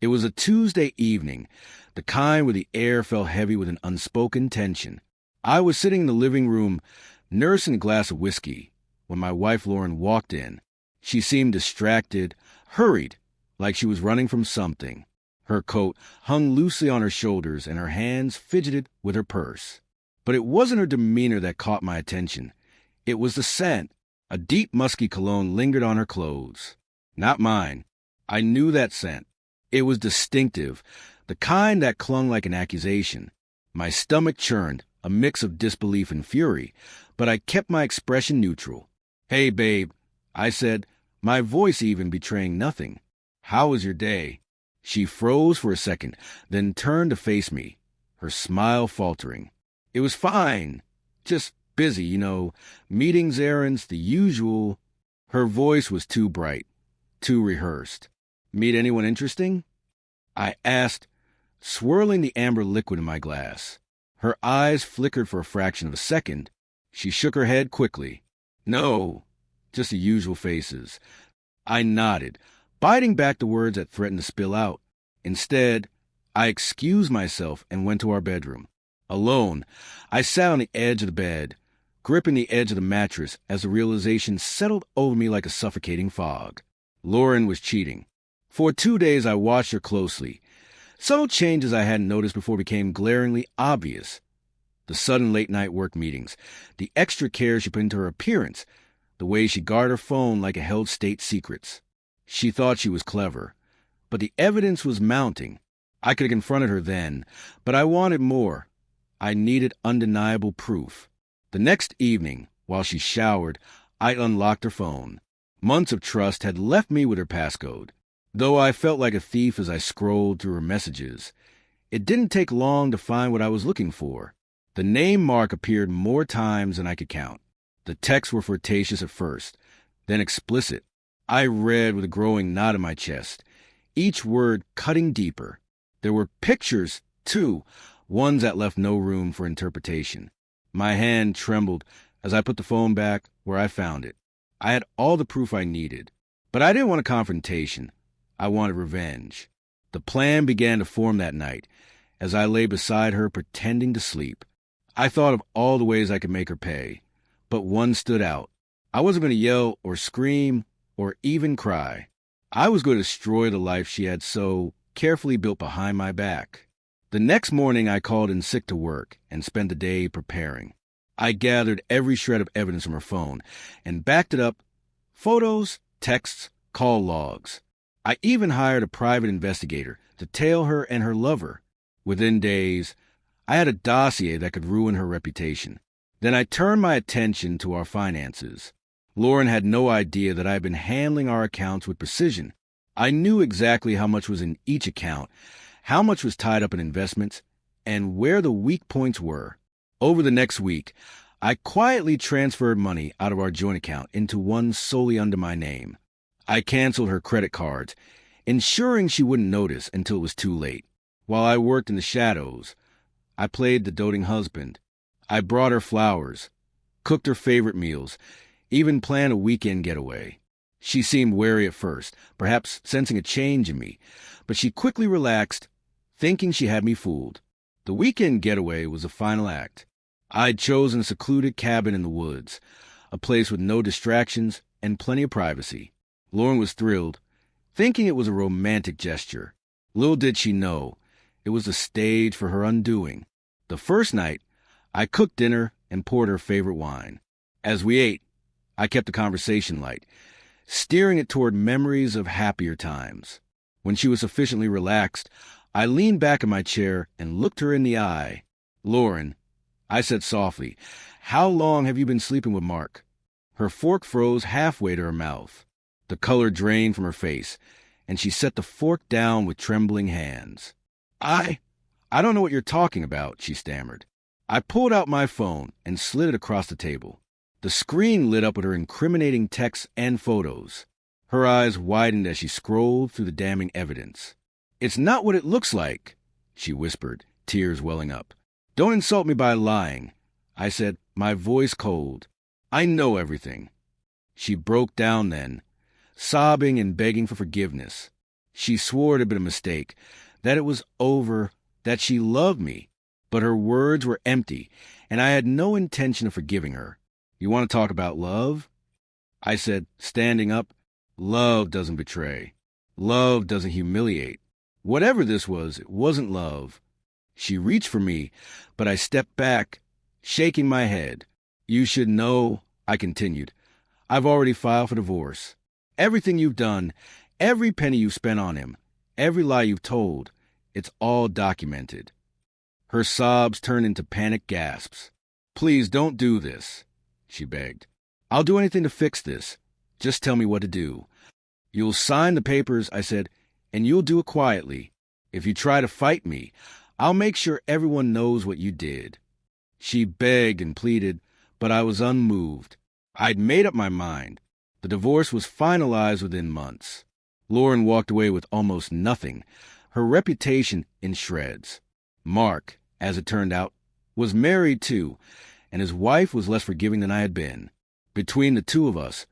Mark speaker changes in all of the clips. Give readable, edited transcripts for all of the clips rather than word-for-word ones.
Speaker 1: It was a Tuesday evening, the kind where the air felt heavy with an unspoken tension. I was sitting in the living room, nursing a glass of whiskey, when my wife Lauren walked in. She seemed distracted, hurried, like she was running from something. Her coat hung loosely on her shoulders, and her hands fidgeted with her purse. But it wasn't her demeanor that caught my attention. It was the scent. A deep, musky cologne lingered on her clothes. Not mine. I knew that scent. It was distinctive, the kind that clung like an accusation. My stomach churned, a mix of disbelief and fury, but I kept my expression neutral. "Hey, babe," I said, my voice even betraying nothing. "How was your day?" She froze for a second, then turned to face me, her smile faltering. "It was fine. Just busy, meetings, errands, the usual." Her voice was too bright, too rehearsed. "Meet anyone interesting?" I asked, swirling the amber liquid in my glass. Her eyes flickered for a fraction of a second. She shook her head quickly. "No, just the usual faces." I nodded, biting back the words that threatened to spill out. Instead, I excused myself and went to our bedroom. Alone, I sat on the edge of the bed, gripping the edge of the mattress as the realization settled over me like a suffocating fog. Lauren was cheating. For 2 days, I watched her closely. Subtle changes I hadn't noticed before became glaringly obvious. The sudden late-night work meetings, the extra care she put into her appearance, the way she guarded her phone like it held state secrets. She thought she was clever, but the evidence was mounting. I could have confronted her then, but I wanted more. I needed undeniable proof. The next evening, while she showered, I unlocked her phone. Months of trust had left me with her passcode. Though I felt like a thief as I scrolled through her messages, it didn't take long to find what I was looking for. The name Mark appeared more times than I could count. The texts were flirtatious at first, then explicit. I read with a growing knot in my chest, each word cutting deeper. There were pictures, too, ones that left no room for interpretation. My hand trembled as I put the phone back where I found it. I had all the proof I needed, but I didn't want a confrontation. I wanted revenge. The plan began to form that night, as I lay beside her pretending to sleep. I thought of all the ways I could make her pay, but one stood out. I wasn't going to yell or scream or even cry. I was going to destroy the life she had so carefully built behind my back. The next morning, I called in sick to work and spent the day preparing. I gathered every shred of evidence from her phone and backed it up: photos, texts, call logs. I even hired a private investigator to tail her and her lover. Within days, I had a dossier that could ruin her reputation. Then I turned my attention to our finances. Lauren had no idea that I had been handling our accounts with precision. I knew exactly how much was in each account, how much was tied up in investments, and where the weak points were. Over the next week, I quietly transferred money out of our joint account into one solely under my name. I canceled her credit cards, ensuring she wouldn't notice until it was too late. While I worked in the shadows, I played the doting husband. I brought her flowers, cooked her favorite meals, even planned a weekend getaway. She seemed wary at first, perhaps sensing a change in me, but she quickly relaxed, thinking she had me fooled. The weekend getaway was the final act. I'd chosen a secluded cabin in the woods, a place with no distractions and plenty of privacy. Lauren was thrilled, thinking it was a romantic gesture. Little did she know, it was the stage for her undoing. The first night, I cooked dinner and poured her favorite wine. As we ate, I kept the conversation light, steering it toward memories of happier times. When she was sufficiently relaxed, I leaned back in my chair and looked her in the eye. "Lauren," I said softly, "how long have you been sleeping with Mark?" Her fork froze halfway to her mouth. The color drained from her face, and she set the fork down with trembling hands. I don't know what you're talking about," she stammered. I pulled out my phone and slid it across the table. The screen lit up with her incriminating texts and photos. Her eyes widened as she scrolled through the damning evidence. "It's not what it looks like," she whispered, tears welling up. "Don't insult me by lying," I said, my voice cold. "I know everything." She broke down then, sobbing and begging for forgiveness. She swore it had been a mistake, that it was over, that she loved me. But her words were empty, and I had no intention of forgiving her. You want to talk about love? I said, standing up. Love doesn't betray. Love doesn't humiliate. Whatever this was, it wasn't love. She reached for me, but I stepped back, shaking my head. You should know, I continued. I've already filed for divorce. Everything you've done, every penny you've spent on him, every lie you've told, it's all documented. Her sobs turned into panicked gasps. Please don't do this, she begged. I'll do anything to fix this. Just tell me what to do. You'll sign the papers, I said, and you'll do it quietly. If you try to fight me, I'll make sure everyone knows what you did. She begged and pleaded, but I was unmoved. I'd made up my mind. The divorce was finalized within months. Lauren walked away with almost nothing, her reputation in shreds. Mark, as it turned out, was married too, and his wife was less forgiving than I had been. Between the two of us,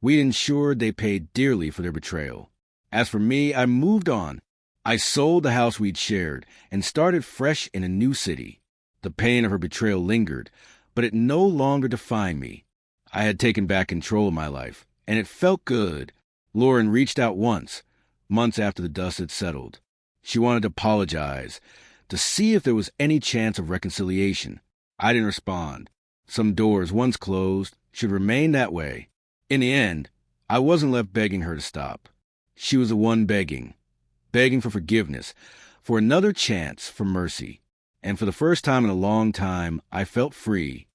Speaker 1: we ensured they paid dearly for their betrayal. As for me, I moved on. I sold the house we'd shared and started fresh in a new city. The pain of her betrayal lingered, but it no longer defined me. I had taken back control of my life, and it felt good. Lauren reached out once, months after the dust had settled. She wanted to apologize, to see if there was any chance of reconciliation. I didn't respond. Some doors, once closed, should remain that way. In the end, I wasn't left begging her to stop. She was the one begging for forgiveness, for another chance, for mercy. And for the first time in a long time, I felt free.